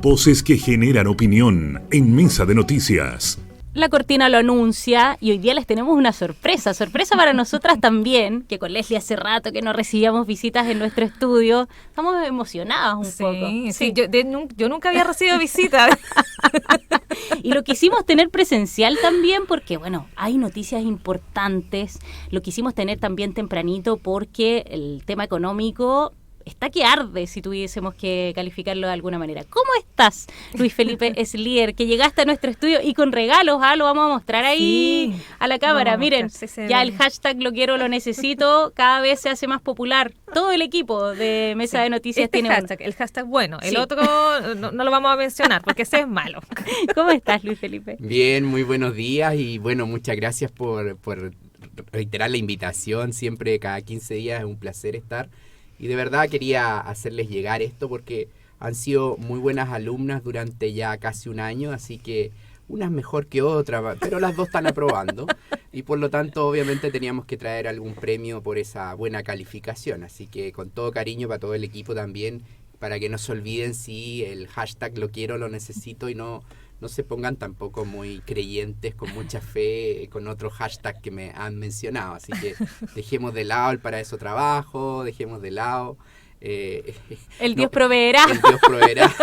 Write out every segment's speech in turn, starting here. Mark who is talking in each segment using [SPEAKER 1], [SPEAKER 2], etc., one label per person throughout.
[SPEAKER 1] Voces que generan opinión en Mesa de Noticias.
[SPEAKER 2] La cortina lo anuncia y hoy día les tenemos una sorpresa para nosotras también, que con Leslie hace rato que no recibíamos visitas en nuestro estudio. Estamos emocionadas un poco.
[SPEAKER 3] Sí. Yo nunca había recibido visitas.
[SPEAKER 2] Y lo quisimos tener presencial también porque, bueno, hay noticias importantes. Lo quisimos tener también tempranito porque el tema económico está que arde, si tuviésemos que calificarlo de alguna manera. ¿Cómo estás, Luis Felipe Eslier? Que llegaste a nuestro estudio y con regalos, lo vamos a mostrar ahí a la cámara. Miren, ya el hashtag lo quiero, lo necesito, cada vez se hace más popular. Todo el equipo de Mesa de Noticias tiene
[SPEAKER 3] hashtag, el hashtag bueno. El otro no lo vamos a mencionar porque ese es malo.
[SPEAKER 2] ¿Cómo estás, Luis Felipe?
[SPEAKER 4] Bien, muy buenos días y bueno, muchas gracias por reiterar la invitación. Siempre cada 15 días es un placer estar. Y de verdad quería hacerles llegar esto porque han sido muy buenas alumnas durante ya casi un año, así que una es mejor que otra, pero las dos están aprobando y por lo tanto obviamente teníamos que traer algún premio por esa buena calificación, así que con todo cariño para todo el equipo también, para que no se olviden si el hashtag lo quiero, lo necesito y no se pongan tampoco muy creyentes, con mucha fe, con otro hashtag que me han mencionado. Así que dejemos de lado el para eso trabajo, dejemos de lado...
[SPEAKER 2] el Dios proveerá.
[SPEAKER 4] El Dios proveerá,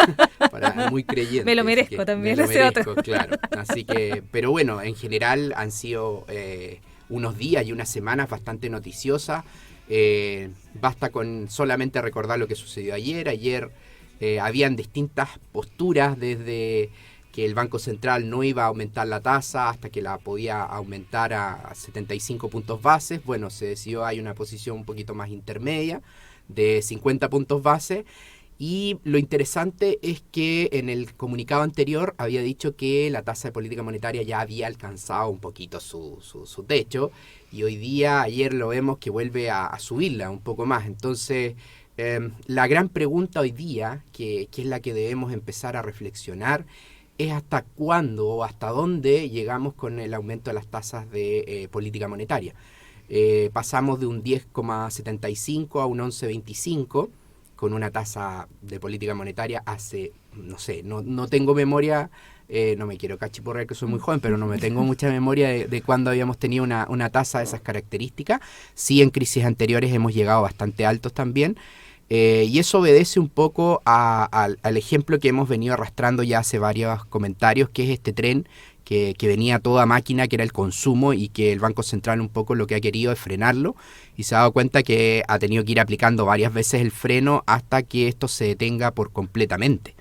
[SPEAKER 4] para muy creyente.
[SPEAKER 3] Me lo merezco también,
[SPEAKER 4] ese otro. Claro. Así que, pero bueno, en general han sido unos días y unas semanas bastante noticiosas. Basta con solamente recordar lo que sucedió ayer. Ayer habían distintas posturas desde que el Banco Central no iba a aumentar la tasa hasta que la podía aumentar a 75 puntos bases. Bueno, se decidió, hay una posición un poquito más intermedia de 50 puntos base. Y lo interesante es que en el comunicado anterior había dicho que la tasa de política monetaria ya había alcanzado un poquito su techo. Y hoy día, ayer lo vemos que vuelve a subirla un poco más. Entonces, la gran pregunta hoy día, que es la que debemos empezar a reflexionar, es hasta cuándo o hasta dónde llegamos con el aumento de las tasas de política monetaria. Pasamos de un 10,75 a un 11,25 con una tasa de política monetaria hace, no sé, no tengo memoria, no me quiero cachiporrear que soy muy joven, pero no me tengo mucha memoria de cuándo habíamos tenido una tasa de esas características. Sí, en crisis anteriores hemos llegado bastante altos también. Y eso obedece un poco al ejemplo que hemos venido arrastrando ya hace varios comentarios, que es este tren que venía a toda máquina, que era el consumo, y que el Banco Central un poco lo que ha querido es frenarlo, y se ha dado cuenta que ha tenido que ir aplicando varias veces el freno hasta que esto se detenga por completamente.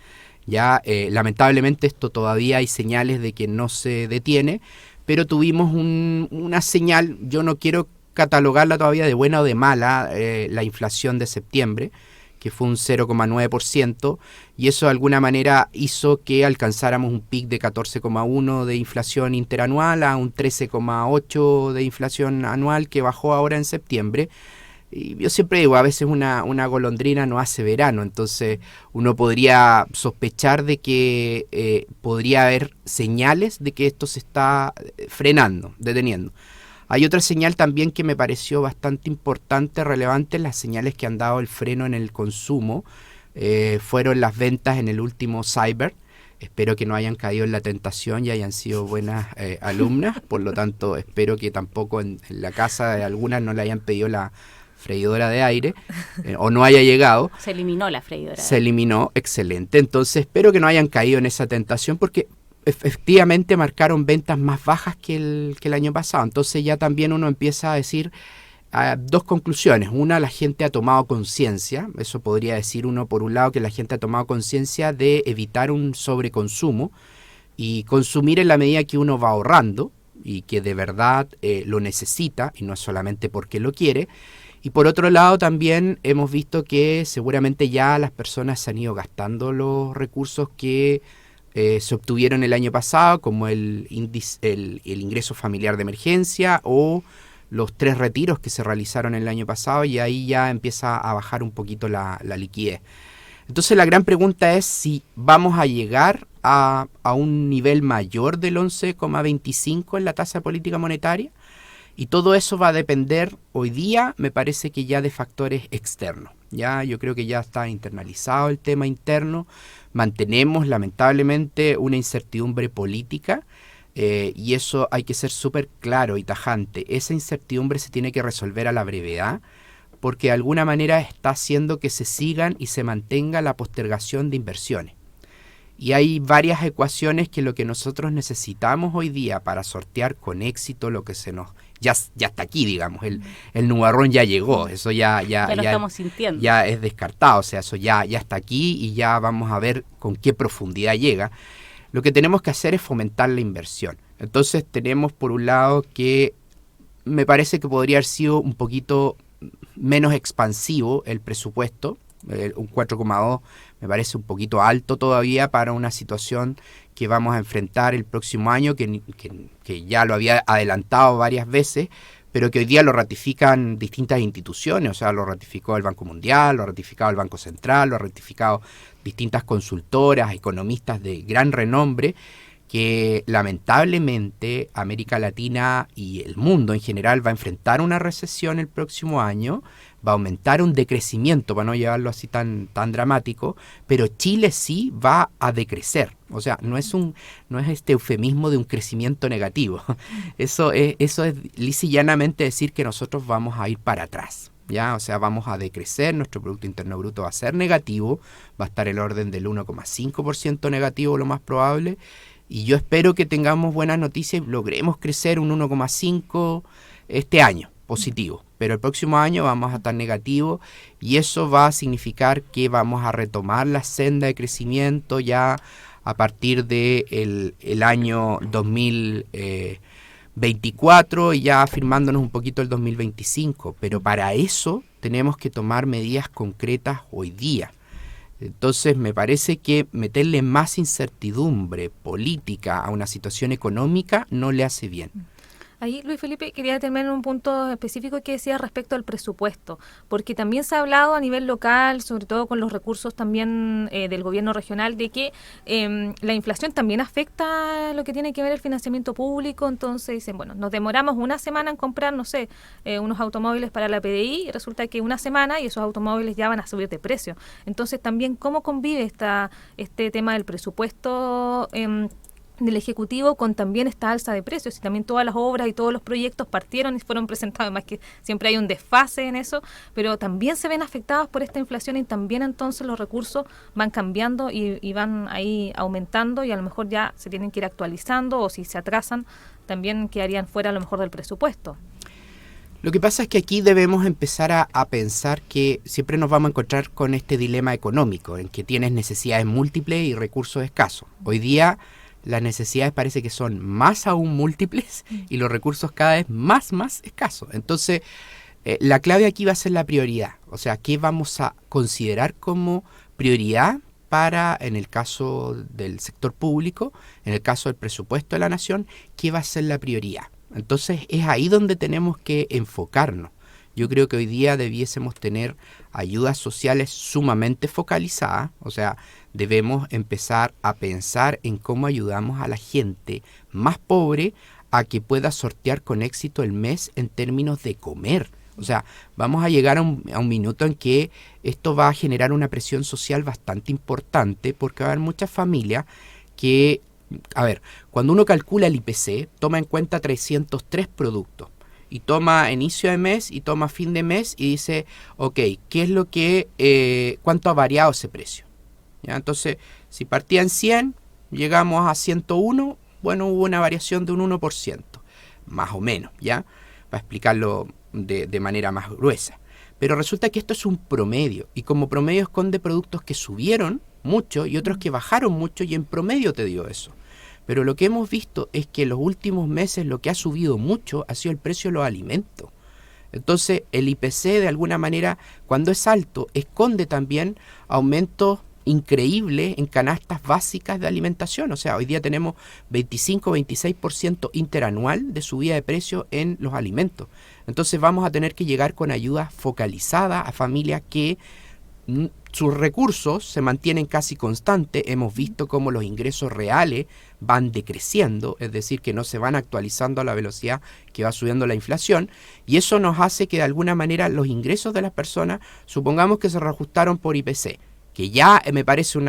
[SPEAKER 4] Ya lamentablemente esto todavía hay señales de que no se detiene, pero tuvimos una señal, yo no quiero catalogarla todavía de buena o de mala, la inflación de septiembre, que fue un 0,9%, y eso de alguna manera hizo que alcanzáramos un pic de 14,1 de inflación interanual a un 13,8 de inflación anual que bajó ahora en septiembre. Y yo siempre digo, a veces una golondrina no hace verano, entonces uno podría sospechar de que podría haber señales de que esto se está frenando, deteniendo. Hay otra señal también que me pareció bastante importante, relevante, las señales que han dado el freno en el consumo, fueron las ventas en el último Cyber. Espero que no hayan caído en la tentación y hayan sido buenas alumnas, por lo tanto espero que tampoco en la casa de algunas no le hayan pedido la freidora de aire o no haya llegado.
[SPEAKER 2] Se eliminó la freidora.
[SPEAKER 4] Se eliminó, excelente. Entonces espero que no hayan caído en esa tentación porque efectivamente marcaron ventas más bajas que el año pasado. Entonces ya también uno empieza a decir dos conclusiones. Una, la gente ha tomado conciencia. Eso podría decir uno, por un lado, que la gente ha tomado conciencia de evitar un sobreconsumo y consumir en la medida que uno va ahorrando y que de verdad lo necesita y no es solamente porque lo quiere. Y por otro lado también hemos visto que seguramente ya las personas se han ido gastando los recursos que se obtuvieron el año pasado, como el ingreso familiar de emergencia o los 3 retiros que se realizaron el año pasado, y ahí ya empieza a bajar un poquito la liquidez. Entonces la gran pregunta es si vamos a llegar a un nivel mayor del 11,25 en la tasa de política monetaria, y todo eso va a depender hoy día, me parece que ya de factores externos. Ya, yo creo que ya está internalizado el tema interno. Mantenemos lamentablemente una incertidumbre política y eso hay que ser súper claro y tajante. Esa incertidumbre se tiene que resolver a la brevedad porque de alguna manera está haciendo que se sigan y se mantenga la postergación de inversiones. Y hay varias ecuaciones que lo que nosotros necesitamos hoy día para sortear con éxito lo que se nos... Ya está aquí, digamos, el nubarrón ya llegó, eso ya
[SPEAKER 2] lo estamos sintiendo.
[SPEAKER 4] Ya es descartado, o sea, eso ya está aquí y ya vamos a ver con qué profundidad llega. Lo que tenemos que hacer es fomentar la inversión. Entonces tenemos por un lado que me parece que podría haber sido un poquito menos expansivo el presupuesto, un 4,2 me parece un poquito alto todavía para una situación que vamos a enfrentar el próximo año, que ya lo había adelantado varias veces, pero que hoy día lo ratifican distintas instituciones, o sea, lo ratificó el Banco Mundial, lo ha ratificado el Banco Central, lo ha ratificado distintas consultoras, economistas de gran renombre, que lamentablemente América Latina y el mundo en general va a enfrentar una recesión el próximo año, va a aumentar un decrecimiento, para no llevarlo así tan dramático, pero Chile sí va a decrecer. O sea, no es este eufemismo de un crecimiento negativo. Eso es lisa y llanamente decir que nosotros vamos a ir para atrás. ¿Ya? O sea, vamos a decrecer, nuestro Producto Interno Bruto va a ser negativo, va a estar el orden del 1,5% negativo lo más probable, y yo espero que tengamos buenas noticias y logremos crecer un 1,5% este año, positivo. Pero el próximo año vamos a estar negativo y eso va a significar que vamos a retomar la senda de crecimiento ya a partir del año 2024 y ya firmándonos un poquito el 2025. Pero para eso tenemos que tomar medidas concretas hoy día. Entonces me parece que meterle más incertidumbre política a una situación económica no le hace bien.
[SPEAKER 3] Ahí, Luis Felipe, quería terminar en un punto específico que decía respecto al presupuesto, porque también se ha hablado a nivel local, sobre todo con los recursos también del gobierno regional, de que la inflación también afecta lo que tiene que ver el financiamiento público. Entonces dicen, bueno, nos demoramos una semana en comprar, no sé, unos automóviles para la PDI y resulta que una semana y esos automóviles ya van a subir de precio. Entonces también, ¿cómo convive este tema del presupuesto del Ejecutivo con también esta alza de precios? Y también todas las obras y todos los proyectos partieron y fueron presentados, además que siempre hay un desfase en eso, pero también se ven afectados por esta inflación y también entonces los recursos van cambiando y van ahí aumentando y a lo mejor ya se tienen que ir actualizando o si se atrasan también quedarían fuera a lo mejor del presupuesto.
[SPEAKER 4] Lo que pasa es que aquí debemos empezar a pensar que siempre nos vamos a encontrar con este dilema económico en que tienes necesidades múltiples y recursos escasos. Hoy día las necesidades parece que son más aún múltiples y los recursos cada vez más escasos. Entonces, la clave aquí va a ser la prioridad. O sea, ¿qué vamos a considerar como prioridad para, en el caso del sector público, en el caso del presupuesto de la nación, qué va a ser la prioridad? Entonces, es ahí donde tenemos que enfocarnos. Yo creo que hoy día debiésemos tener ayudas sociales sumamente focalizadas, o sea, debemos empezar a pensar en cómo ayudamos a la gente más pobre a que pueda sortear con éxito el mes en términos de comer. O sea, vamos a llegar a un minuto en que esto va a generar una presión social bastante importante porque va a haber muchas familias que, a ver, cuando uno calcula el IPC, toma en cuenta 303 productos. Y toma inicio de mes y toma fin de mes y dice, ok, ¿qué es lo que, cuánto ha variado ese precio? ¿Ya? Entonces, si partía en 100, llegamos a 101, bueno, hubo una variación de un 1%, más o menos, ¿ya? Para explicarlo de manera más gruesa. Pero resulta que esto es un promedio, y como promedio esconde productos que subieron mucho y otros que bajaron mucho, y en promedio te dio eso. Pero lo que hemos visto es que en los últimos meses lo que ha subido mucho ha sido el precio de los alimentos. Entonces el IPC de alguna manera, cuando es alto, esconde también aumentos increíbles en canastas básicas de alimentación. O sea, hoy día tenemos 25-26% interanual de subida de precio en los alimentos. Entonces vamos a tener que llegar con ayuda focalizada a familias que sus recursos se mantienen casi constantes. Hemos visto cómo los ingresos reales van decreciendo, es decir, que no se van actualizando a la velocidad que va subiendo la inflación, y eso nos hace que de alguna manera los ingresos de las personas, supongamos que se reajustaron por IPC, que ya me parece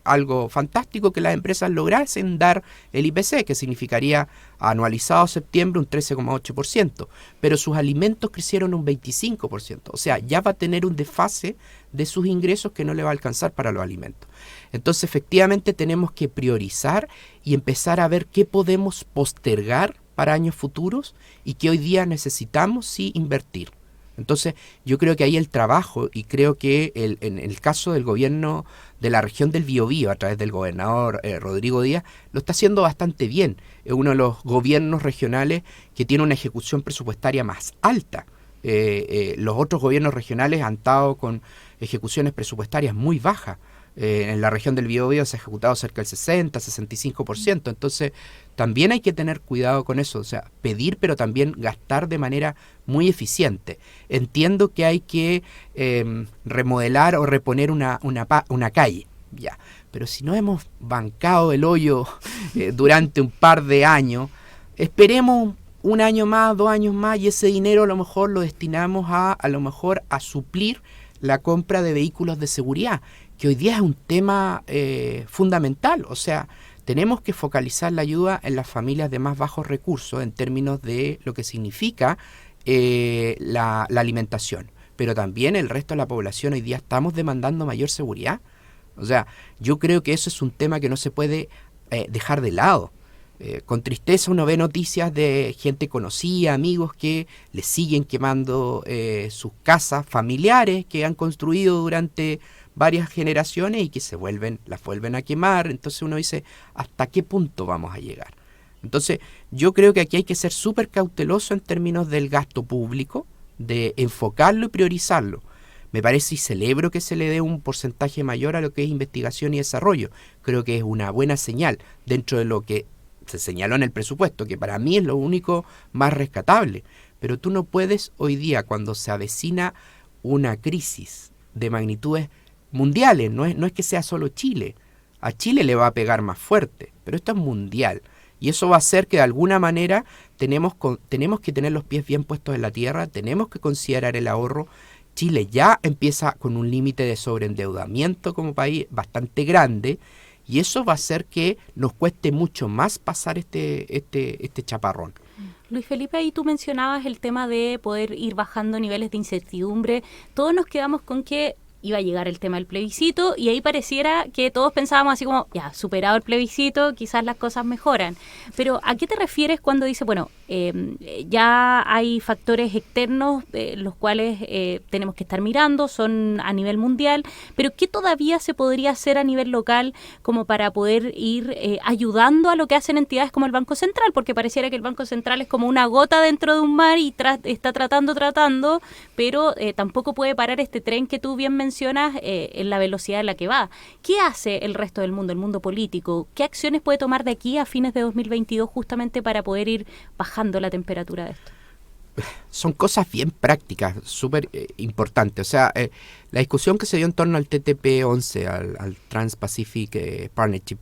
[SPEAKER 4] algo fantástico que las empresas lograsen dar el IPC, que significaría anualizado a septiembre un 13,8%, pero sus alimentos crecieron un 25%, o sea, ya va a tener un desfase de sus ingresos que no le va a alcanzar para los alimentos. Entonces, efectivamente, tenemos que priorizar y empezar a ver qué podemos postergar para años futuros y qué hoy día necesitamos sí invertir. Entonces, yo creo que ahí el trabajo, y creo que en el caso del gobierno de la región del Biobío, a través del gobernador Rodrigo Díaz, lo está haciendo bastante bien. Es uno de los gobiernos regionales que tiene una ejecución presupuestaria más alta. Los otros gobiernos regionales han estado con ejecuciones presupuestarias muy bajas. En la región del Biobío se ha ejecutado cerca del 60, 65%. Entonces, también hay que tener cuidado con eso. O sea, pedir, pero también gastar de manera muy eficiente. Entiendo que hay que remodelar o reponer una calle, ya. Pero si no hemos bancado el hoyo durante un par de años, esperemos un año más, 2 años más, y ese dinero a lo mejor lo destinamos a lo mejor a suplir la compra de vehículos de seguridad, que hoy día es un tema fundamental. O sea, tenemos que focalizar la ayuda en las familias de más bajos recursos en términos de lo que significa la alimentación. Pero también el resto de la población hoy día estamos demandando mayor seguridad. O sea, yo creo que eso es un tema que no se puede dejar de lado. Con tristeza uno ve noticias de gente conocida, amigos que le siguen quemando sus casas familiares que han construido durante varias generaciones y que las vuelven a quemar. Entonces uno dice, ¿hasta qué punto vamos a llegar? Entonces yo creo que aquí hay que ser súper cauteloso en términos del gasto público, de enfocarlo y priorizarlo. Me parece y celebro que se le dé un porcentaje mayor a lo que es investigación y desarrollo. Creo que es una buena señal dentro de lo que se señaló en el presupuesto, que para mí es lo único más rescatable. Pero tú no puedes hoy día, cuando se avecina una crisis de magnitudes mundiales, no es que sea solo Chile. A Chile le va a pegar más fuerte, pero esto es mundial. Y eso va a hacer que de alguna manera tenemos que tener los pies bien puestos en la tierra, tenemos que considerar el ahorro. Chile ya empieza con un límite de sobreendeudamiento como país bastante grande, y eso va a hacer que nos cueste mucho más pasar este chaparrón.
[SPEAKER 2] Luis Felipe, ahí tú mencionabas el tema de poder ir bajando niveles de incertidumbre. Todos nos quedamos con que iba a llegar el tema del plebiscito y ahí pareciera que todos pensábamos así como, ya, superado el plebiscito, quizás las cosas mejoran. Pero ¿a qué te refieres cuando dices, bueno, ya hay factores externos los cuales tenemos que estar mirando, son a nivel mundial, pero qué todavía se podría hacer a nivel local como para poder ir ayudando a lo que hacen entidades como el Banco Central? Porque pareciera que el Banco Central es como una gota dentro de un mar y está tratando, pero tampoco puede parar este tren que tú bien mencionas en la velocidad en la que va. ¿Qué hace el resto del mundo, el mundo político? ¿Qué acciones puede tomar de aquí a fines de 2022 justamente para poder ir bajando la temperatura de esto?
[SPEAKER 4] Son cosas bien prácticas, súper importantes. O sea, la discusión que se dio en torno al TPP-11, al Trans-Pacific Partnership,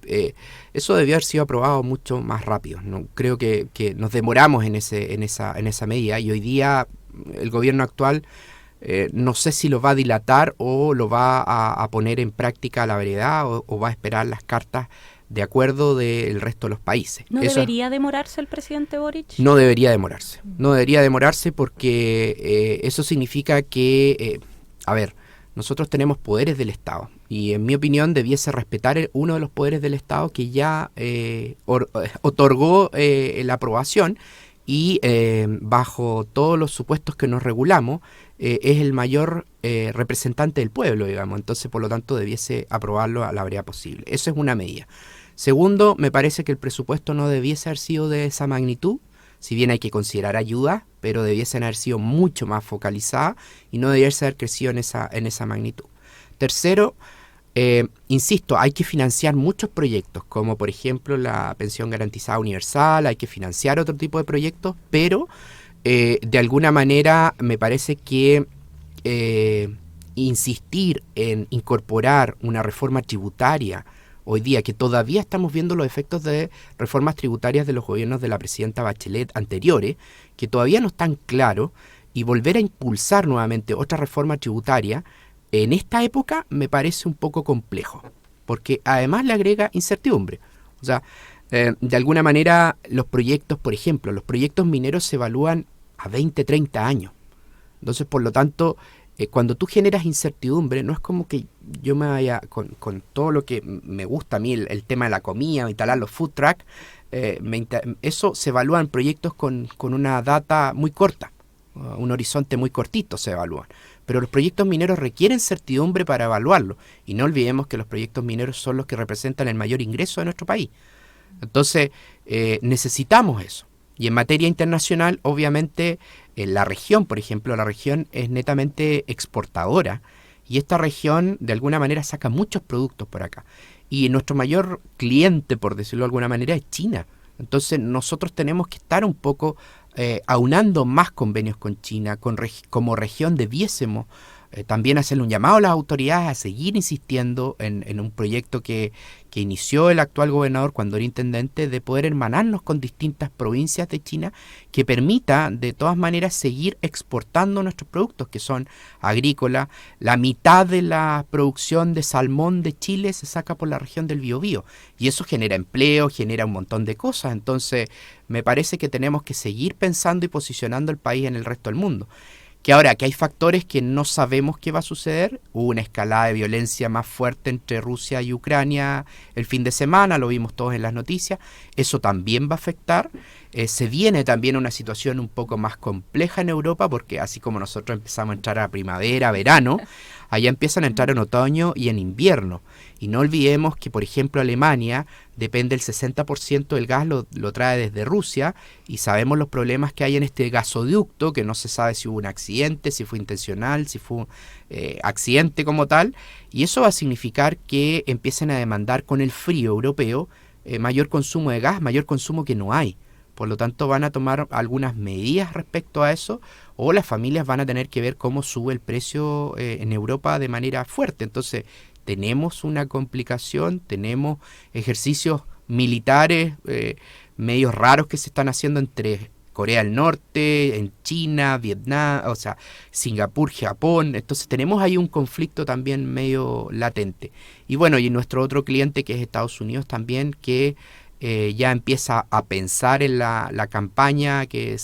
[SPEAKER 4] eso debió haber sido aprobado mucho más rápido. No creo que nos demoramos en esa medida, y hoy día el gobierno actual no sé si lo va a dilatar o lo va a poner en práctica a la brevedad o va a esperar las cartas de acuerdo del resto de los países.
[SPEAKER 2] ¿No debería demorarse el presidente Boric?
[SPEAKER 4] No debería demorarse porque eso significa que, nosotros tenemos poderes del Estado y en mi opinión debiese respetar uno de los poderes del Estado que ya otorgó la aprobación y bajo todos los supuestos que nos regulamos, es el mayor representante del pueblo, digamos. Entonces, por lo tanto, debiese aprobarlo a la brevedad posible. Eso es una medida. Segundo, me parece que el presupuesto no debiese haber sido de esa magnitud, si bien hay que considerar ayuda, pero debiesen haber sido mucho más focalizada y no debiese haber crecido en esa magnitud. Tercero, insisto, hay que financiar muchos proyectos, como por ejemplo la pensión garantizada universal, hay que financiar otro tipo de proyectos, pero de alguna manera me parece que insistir en incorporar una reforma tributaria hoy día, que todavía estamos viendo los efectos de reformas tributarias de los gobiernos de la presidenta Bachelet anteriores, que todavía no están claros, y volver a impulsar nuevamente otra reforma tributaria en esta época me parece un poco complejo, porque además le agrega incertidumbre. O sea, de alguna manera los proyectos, por ejemplo, los proyectos mineros se evalúan a 20, 30 años. Entonces, por lo tanto, cuando tú generas incertidumbre, no es como que yo me vaya con todo lo que me gusta a mí, el tema de la comida, instalar los food truck, eso se evalúa en proyectos con una data muy corta, un horizonte muy cortito se evalúan. Pero los proyectos mineros requieren certidumbre para evaluarlo. Y no olvidemos que los proyectos mineros son los que representan el mayor ingreso de nuestro país. Entonces, necesitamos eso. Y en materia internacional, obviamente, la región, por ejemplo, la región es netamente exportadora. Y esta región, de alguna manera, saca muchos productos por acá. Y nuestro mayor cliente, por decirlo de alguna manera, es China. Entonces, nosotros tenemos que estar un poco aunando más convenios con China, como región debiésemos también hacerle un llamado a las autoridades a seguir insistiendo en un proyecto que inició el actual gobernador cuando era intendente, de poder hermanarnos con distintas provincias de China, que permita de todas maneras seguir exportando nuestros productos que son agrícolas. La mitad de la producción de salmón de Chile se saca por la región del Biobío, y eso genera empleo, genera un montón de cosas. Entonces me parece que tenemos que seguir pensando y posicionando el país en el resto del mundo. Que ahora que hay factores que no sabemos qué va a suceder, hubo una escalada de violencia más fuerte entre Rusia y Ucrania el fin de semana, lo vimos todos en las noticias, eso también va a afectar. Se viene también una situación un poco más compleja en Europa, porque así como nosotros empezamos a entrar a primavera, verano, allá empiezan a entrar en otoño y en invierno. Y no olvidemos que, por ejemplo, Alemania depende el 60% del gas, lo trae desde Rusia, y sabemos los problemas que hay en este gasoducto, que no se sabe si hubo un accidente, si fue intencional, si fue accidente como tal, y eso va a significar que empiecen a demandar con el frío europeo mayor consumo de gas, mayor consumo que no hay. Por lo tanto, van a tomar algunas medidas respecto a eso, o las familias van a tener que ver cómo sube el precio en Europa de manera fuerte. Entonces, tenemos una complicación, tenemos ejercicios militares medios raros que se están haciendo entre Corea del Norte, en China, Vietnam, o sea, Singapur, Japón. Entonces tenemos ahí un conflicto también medio latente. Y bueno, y nuestro otro cliente, que es Estados Unidos también, que ya empieza a pensar en la campaña, que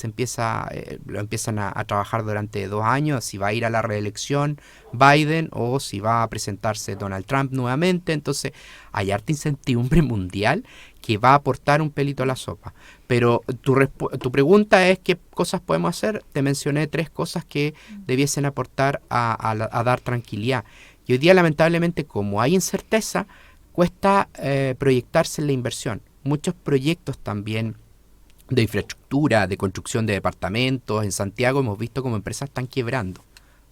[SPEAKER 4] lo empiezan a trabajar durante 2 años, si va a ir a la reelección Biden o si va a presentarse Donald Trump nuevamente. Entonces hay harta incertidumbre mundial que va a aportar un pelito a la sopa. Pero tu pregunta es qué cosas podemos hacer. Te mencioné 3 cosas que debiesen aportar a dar tranquilidad. Y hoy día, lamentablemente, como hay incerteza, cuesta proyectarse en la inversión. Muchos proyectos también de infraestructura, de construcción de departamentos en Santiago, hemos visto como empresas están quebrando.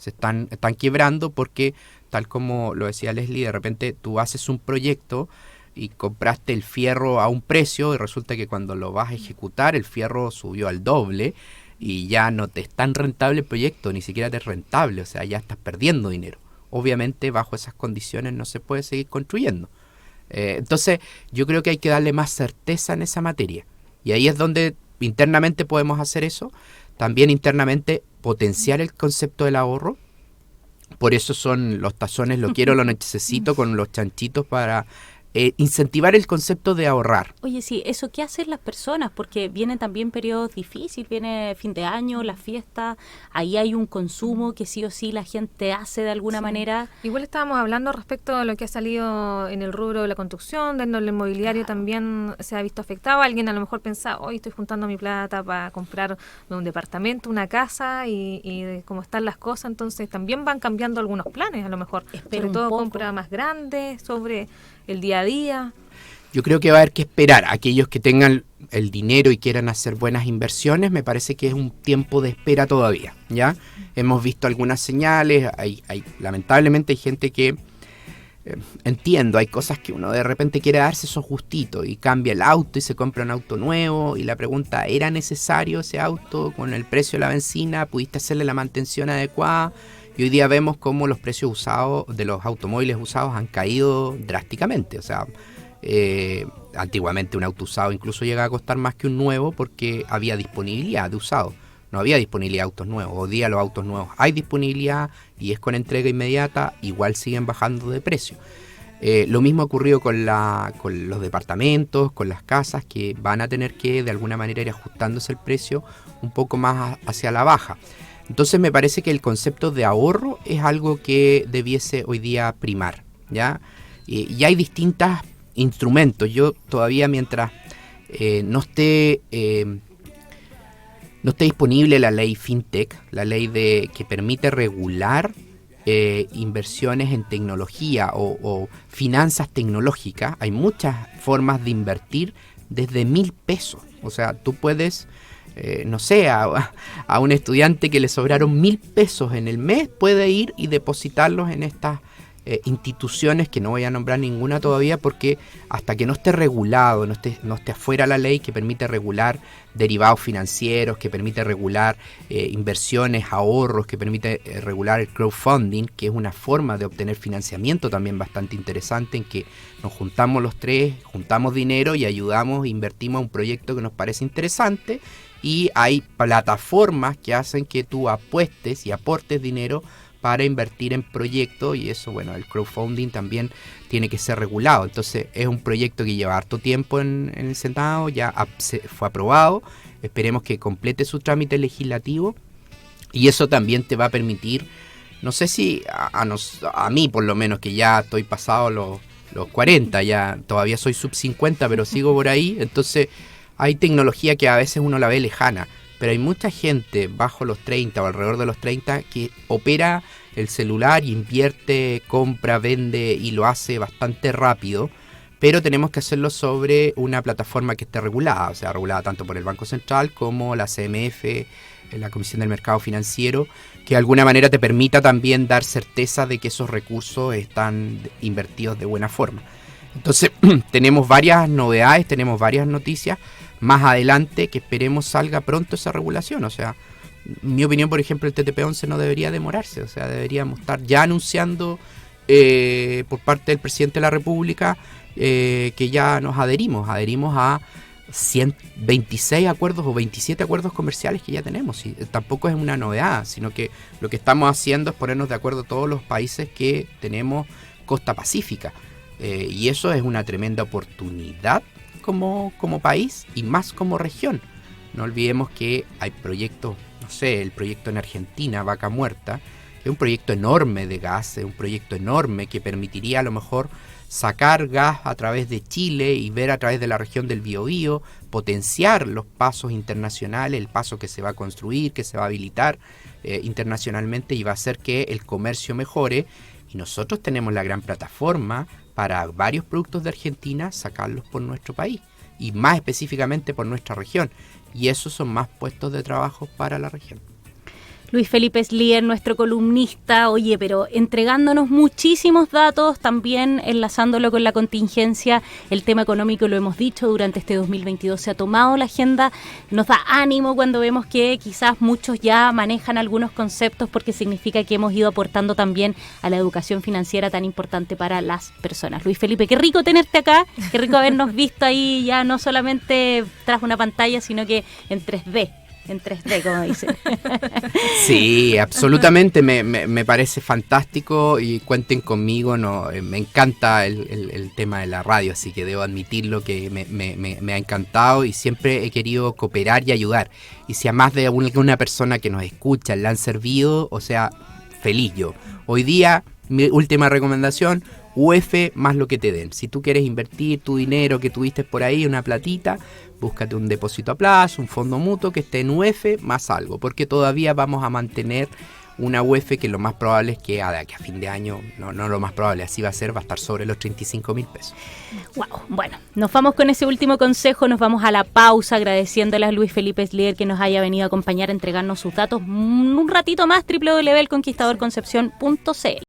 [SPEAKER 4] Están quebrando porque, tal como lo decía Leslie, de repente tú haces un proyecto y compraste el fierro a un precio y resulta que cuando lo vas a ejecutar el fierro subió al doble y ya no te es tan rentable el proyecto, ni siquiera te es rentable, o sea, ya estás perdiendo dinero. Obviamente, bajo esas condiciones no se puede seguir construyendo. Entonces yo creo que hay que darle más certeza en esa materia, y ahí es donde internamente podemos hacer eso. También internamente potenciar el concepto del ahorro. Por eso son los tazones, lo quiero, lo necesito, con los chanchitos para incentivar el concepto de ahorrar.
[SPEAKER 2] Oye, sí, ¿eso qué hacen las personas? Porque vienen también periodos difíciles, viene fin de año, las fiestas, ahí hay un consumo que sí o sí la gente hace de alguna manera.
[SPEAKER 3] Igual estábamos hablando respecto a lo que ha salido en el rubro de la construcción, dentro del inmobiliario también se ha visto afectado. Alguien a lo mejor pensaba, hoy estoy juntando mi plata para comprar un departamento, una casa, y cómo están las cosas, entonces también van cambiando algunos planes a lo mejor. Sobre todo compra más grande, sobre el día a día.
[SPEAKER 4] Yo creo que va a haber que esperar. Aquellos que tengan el dinero y quieran hacer buenas inversiones, me parece que es un tiempo de espera todavía, ¿ya? Hemos visto algunas señales, lamentablemente hay gente que, entiendo, hay cosas que uno de repente quiere darse esos gustitos y cambia el auto y se compra un auto nuevo, y la pregunta, ¿era necesario ese auto con el precio de la benzina? ¿Pudiste hacerle la mantención adecuada? y hoy día vemos cómo los precios usados de los automóviles usados han caído drásticamente. O sea, antiguamente un auto usado incluso llegaba a costar más que un nuevo porque había disponibilidad de usado. No había disponibilidad de autos nuevos. Hoy día los autos nuevos hay disponibilidad y es con entrega inmediata, igual siguen bajando de precio. Lo mismo ha ocurrido con los departamentos, con las casas, que van a tener que de alguna manera ir ajustándose el precio un poco más hacia la baja. Entonces me parece que el concepto de ahorro es algo que debiese hoy día primar, ¿ya? Y hay distintos instrumentos. Yo todavía mientras no esté disponible la ley FinTech, la ley que permite regular inversiones en tecnología o finanzas tecnológicas, hay muchas formas de invertir desde 1.000 pesos. O sea, tú puedes, no sé, a un estudiante que le sobraron 1.000 pesos en el mes, puede ir y depositarlos en estas instituciones, que no voy a nombrar ninguna todavía, porque hasta que no esté regulado, no esté afuera la ley que permite regular derivados financieros, que permite regular inversiones, ahorros, que permite regular el crowdfunding, que es una forma de obtener financiamiento también bastante interesante, en que nos juntamos los tres, juntamos dinero y ayudamos, invertimos a un proyecto que nos parece interesante, y hay plataformas que hacen que tú apuestes y aportes dinero para invertir en proyectos, y eso, bueno, el crowdfunding también tiene que ser regulado. Entonces es un proyecto que lleva harto tiempo en el Senado, ya fue aprobado, esperemos que complete su trámite legislativo, y eso también te va a permitir, no sé si a mí por lo menos, que ya estoy pasado los 40, ya todavía soy sub 50, pero sigo por ahí, entonces hay tecnología que a veces uno la ve lejana, pero hay mucha gente bajo los 30 o alrededor de los 30 que opera el celular y invierte, compra, vende y lo hace bastante rápido, pero tenemos que hacerlo sobre una plataforma que esté regulada, o sea, regulada tanto por el Banco Central como la CMF, la Comisión del Mercado Financiero, que de alguna manera te permita también dar certeza de que esos recursos están invertidos de buena forma. Entonces tenemos varias novedades, tenemos varias noticias más adelante que esperemos salga pronto esa regulación. O sea, en mi opinión, por ejemplo, el TTP-11 no debería demorarse, o sea, deberíamos estar ya anunciando por parte del presidente de la República que ya nos adherimos a 126 acuerdos o 27 acuerdos comerciales que ya tenemos. Y tampoco es una novedad, sino que lo que estamos haciendo es ponernos de acuerdo todos los países que tenemos costa pacífica, y eso es una tremenda oportunidad como país y más como región. No olvidemos que hay proyectos, no sé, el proyecto en Argentina, Vaca Muerta, que es un proyecto enorme de gas, es un proyecto enorme que permitiría a lo mejor sacar gas a través de Chile y ver a través de la región del Biobío, potenciar los pasos internacionales, el paso que se va a construir, que se va a habilitar internacionalmente, y va a hacer que el comercio mejore, y nosotros tenemos la gran plataforma para varios productos de Argentina sacarlos por nuestro país y más específicamente por nuestra región, y esos son más puestos de trabajo para la región.
[SPEAKER 2] Luis Felipe Slier, nuestro columnista, oye, pero entregándonos muchísimos datos, también enlazándolo con la contingencia, el tema económico, lo hemos dicho, durante este 2022 se ha tomado la agenda, nos da ánimo cuando vemos que quizás muchos ya manejan algunos conceptos, porque significa que hemos ido aportando también a la educación financiera tan importante para las personas. Luis Felipe, qué rico tenerte acá, qué rico habernos visto ahí ya no solamente tras una pantalla, sino que en 3D. En 3D, como dicen.
[SPEAKER 4] Sí, absolutamente, me parece fantástico, y cuenten conmigo, me encanta el tema de la radio, así que debo admitirlo que me ha encantado, y siempre he querido cooperar y ayudar. Y si a más de alguna persona que nos escucha le han servido, o sea, feliz yo. Hoy día, mi última recomendación, UF más lo que te den. Si tú quieres invertir tu dinero que tuviste por ahí, una platita, búscate un depósito a plazo, un fondo mutuo que esté en UF más algo, porque todavía vamos a mantener una UF que lo más probable es que de aquí a fin de año, no lo más probable, así va a ser, va a estar sobre los 35.000 pesos.
[SPEAKER 2] Wow, bueno, nos vamos con ese último consejo, nos vamos a la pausa, agradeciéndole a Luis Felipe Slier que nos haya venido a acompañar, a entregarnos sus datos un ratito más, www.elconquistadorconcepcion.cl.